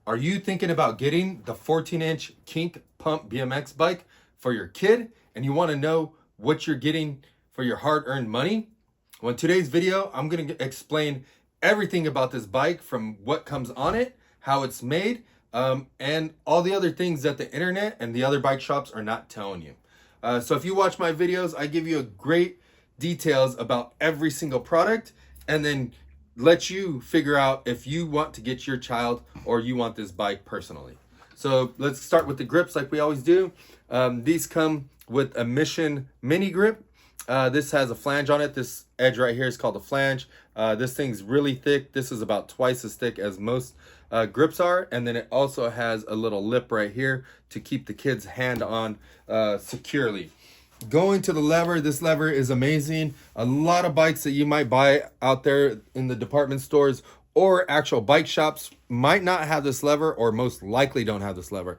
Are you thinking about getting the 14-inch Kink Pump BMX bike for your kid and you want to know what you're getting for your hard-earned money? Well, in today's video, I'm going to explain everything about this bike, from what comes on it, how it's made, and all the other things that the internet and the other bike shops are not telling you. So if you watch my videos, I give you a great details about every single product, and then let you figure out if you want to get your child or you want this bike personally. So let's start with the grips like we always do. These come with a Mission mini grip. This has a flange on it. This edge right here is called a flange. This thing's really thick. This is about twice as thick as most grips are. And then it also has a little lip right here to keep the kid's hand on securely. Going to the lever, this lever is amazing. A lot of bikes that you might buy out there in the department stores or actual bike shops might not have this lever, or most likely don't have this lever.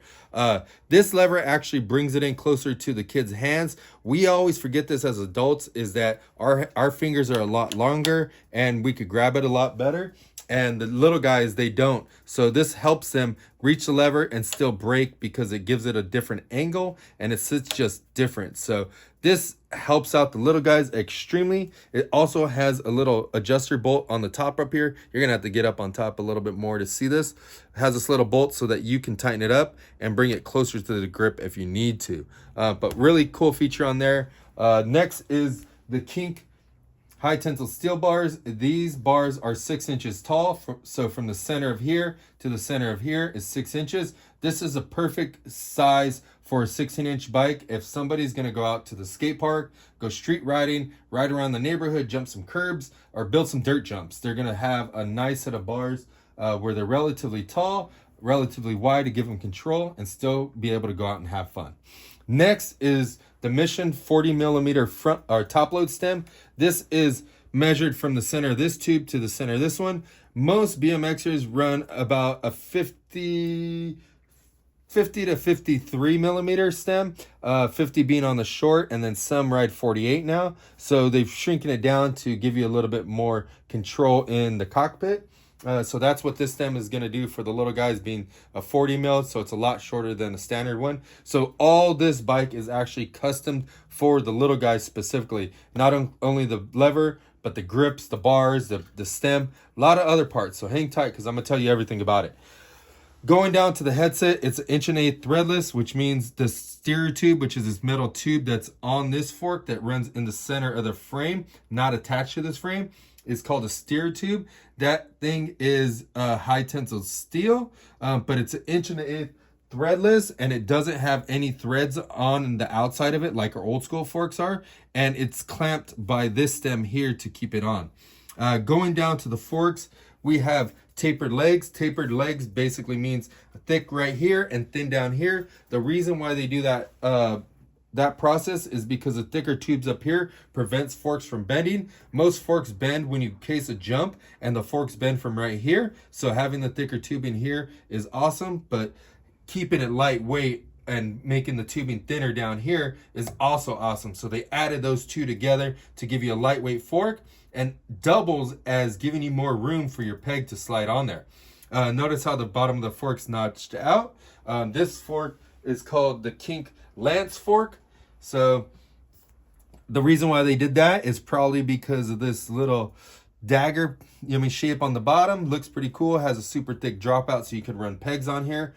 This lever actually brings it in closer to the kid's hands. We always forget this as adults, is that our fingers are a lot longer and we could grab it a lot better. And the little guys, they don't. So this helps them reach the lever and still brake because it gives it a different angle and it sits just different. So this helps out the little guys extremely. It also has a little adjuster bolt on the top up here. You're gonna have to get up on top a little bit more to see this. It has this little bolt so that you can tighten it up and bring it closer to the grip if you need to. But really cool feature on there. Next is the Kink high tensile steel bars. These bars are 6 inches tall. So from the center of here to the center of here is 6 inches. This is a perfect size for a 16-inch bike. If somebody's gonna go out to the skate park, go street riding, ride around the neighborhood, jump some curbs, or build some dirt jumps, they're gonna have a nice set of bars where they're relatively tall, relatively wide to give them control, and still be able to go out and have fun. Next is the Mission 40 millimeter front or top load stem. This is measured from the center of this tube to the center of this one. Most BMXers run about a 50 to 53 millimeter stem, 50 being on the short, and then some ride 48 now. So they've shrinking it down to give you a little bit more control in the cockpit. So that's what this stem is going to do for the little guys, being a 40 mil, so it's a lot shorter than the standard one. So all this bike is actually custom for the little guys specifically. Not only the lever, but the grips, the bars, the stem, a lot of other parts. So hang tight because I'm going to tell you everything about it. Going down to the headset, it's 1.8" threadless, which means the steer tube, which is this metal tube that's on this fork that runs in the center of the frame, not attached to this frame, is called a steer tube. That thing is high tensile steel, but it's 1.8" threadless, and it doesn't have any threads on the outside of it like our old school forks are, and it's clamped by this stem here to keep it on. Going down to the forks, we have tapered legs. Tapered legs basically means thick right here and thin down here. The reason why they do that process is because the thicker tubes up here prevents forks from bending. Most forks bend when you case a jump, and the forks bend from right here. So having the thicker tubing here is awesome, but keeping it lightweight and making the tubing thinner down here is also awesome. So they added those two together to give you a lightweight fork, and doubles as giving you more room for your peg to slide on there. Notice how the bottom of the fork's notched out. This fork is called the Kink Lance fork. So the reason why they did that is probably because of this little dagger shape on the bottom. Looks pretty cool. Has a super thick dropout so you can run pegs on here.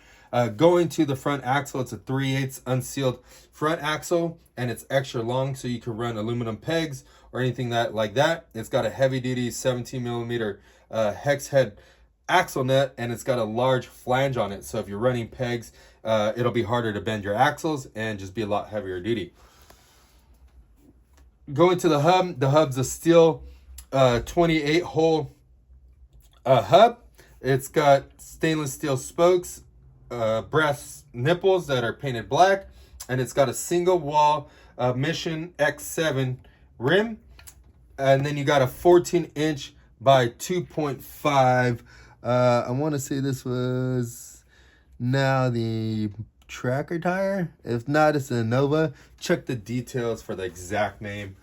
Going to the front axle, it's a 3/8 unsealed front axle, and it's extra long so you can run aluminum pegs or anything like that. It's got a heavy duty 17 millimeter hex head axle nut, and it's got a large flange on it. So if you're running pegs, it'll be harder to bend your axles and just be a lot heavier duty. Going to the hub's a steel 28 hole hub. It's got stainless steel spokes, brass nipples that are painted black, and it's got a single wall Mission X7 rim, and then you got a 14-inch by 2.5. I want to say this was now the tracker tire. If not, it's a Nova. Check the details for the exact name.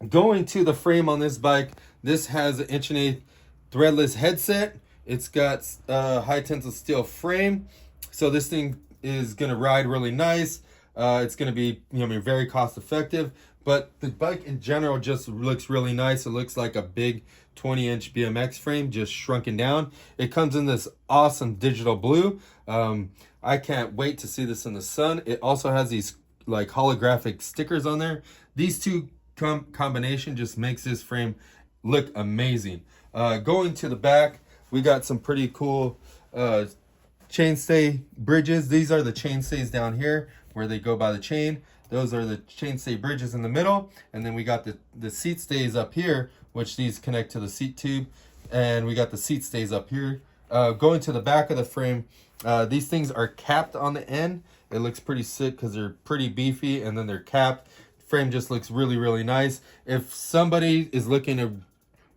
Going to the frame on this bike, this has an 1.8" threadless headset. It's got high tensile steel frame, so this thing is gonna ride really nice. It's gonna be, very cost effective. But the bike in general just looks really nice. It looks like a big 20-inch BMX frame just shrunken down. It comes in this awesome digital blue. I can't wait to see this in the sun. It also has these like holographic stickers on there. These two combination just makes this frame look amazing. Going to the back, we got some pretty cool chainstay bridges. These are the chainstays down here where they go by the chain. Those are the chainstay bridges in the middle. And then we got the seat stays up here, which these connect to the seat tube. And we got the seat stays up here. Going to the back of the frame, these things are capped on the end. It looks pretty sick because they're pretty beefy and then they're capped. Frame just looks really, really nice. If somebody is looking to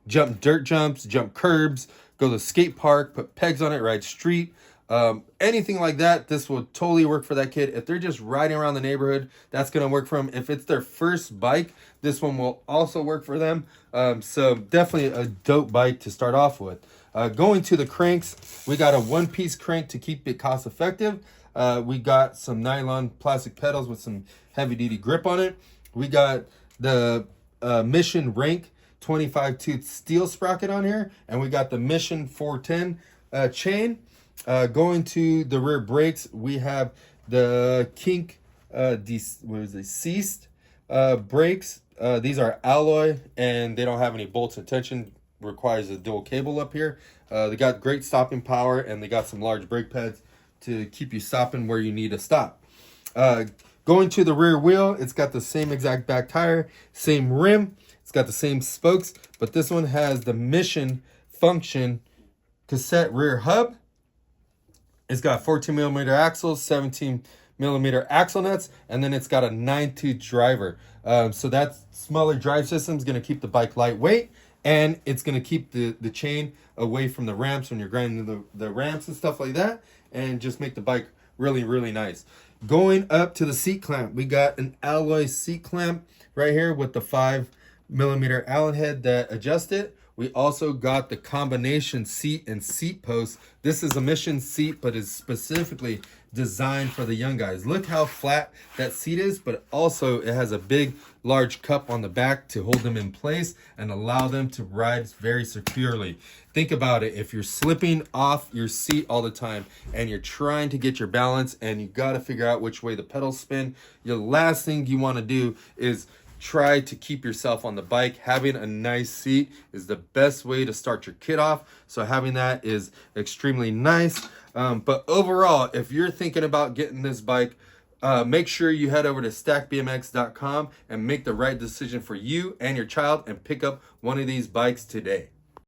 jump dirt jumps, jump curbs, go to the skate park, put pegs on it, ride street, anything like that, this will totally work for that kid. If they're just riding around the neighborhood, that's going to work for them. If it's their first bike, this one will also work for them. So definitely a dope bike to start off with. Going to the cranks, we got a one-piece crank to keep it cost effective. We got some nylon plastic pedals with some heavy-duty grip on it. We got the Mission Rank 25 tooth steel sprocket on here, and we got the Mission 410 chain. Going to the rear brakes, we have the Kink Ceased brakes. These are alloy and they don't have any bolts and tension. Requires a dual cable up here. They got great stopping power and they got some large brake pads to keep you stopping where you need to stop. Going to the rear wheel, it's got the same exact back tire, same rim, it's got the same spokes, but this one has the Mission Function cassette rear hub. It's got 14 millimeter axles, 17 millimeter axle nuts, and then it's got a 9-tooth driver. So that smaller drive system is going to keep the bike lightweight, and it's going to keep the chain away from the ramps when you're grinding the ramps and stuff like that, and just make the bike really, really nice. Going up to the seat clamp, we got an alloy seat clamp right here with the 5 millimeter Allen head that adjusts it. We also got the combination seat and seat post. This is a Mission seat, but is specifically designed for the young guys. Look how flat that seat is, but also it has a big, large cup on the back to hold them in place and allow them to ride very securely. Think about it. If you're slipping off your seat all the time and you're trying to get your balance and you got to figure out which way the pedals spin, the last thing you want to do is try to keep yourself on the bike. Having a nice seat is the best way to start your kid off. So having that is extremely nice. But overall, if you're thinking about getting this bike, make sure you head over to StackBMX.com and make the right decision for you and your child and pick up one of these bikes today.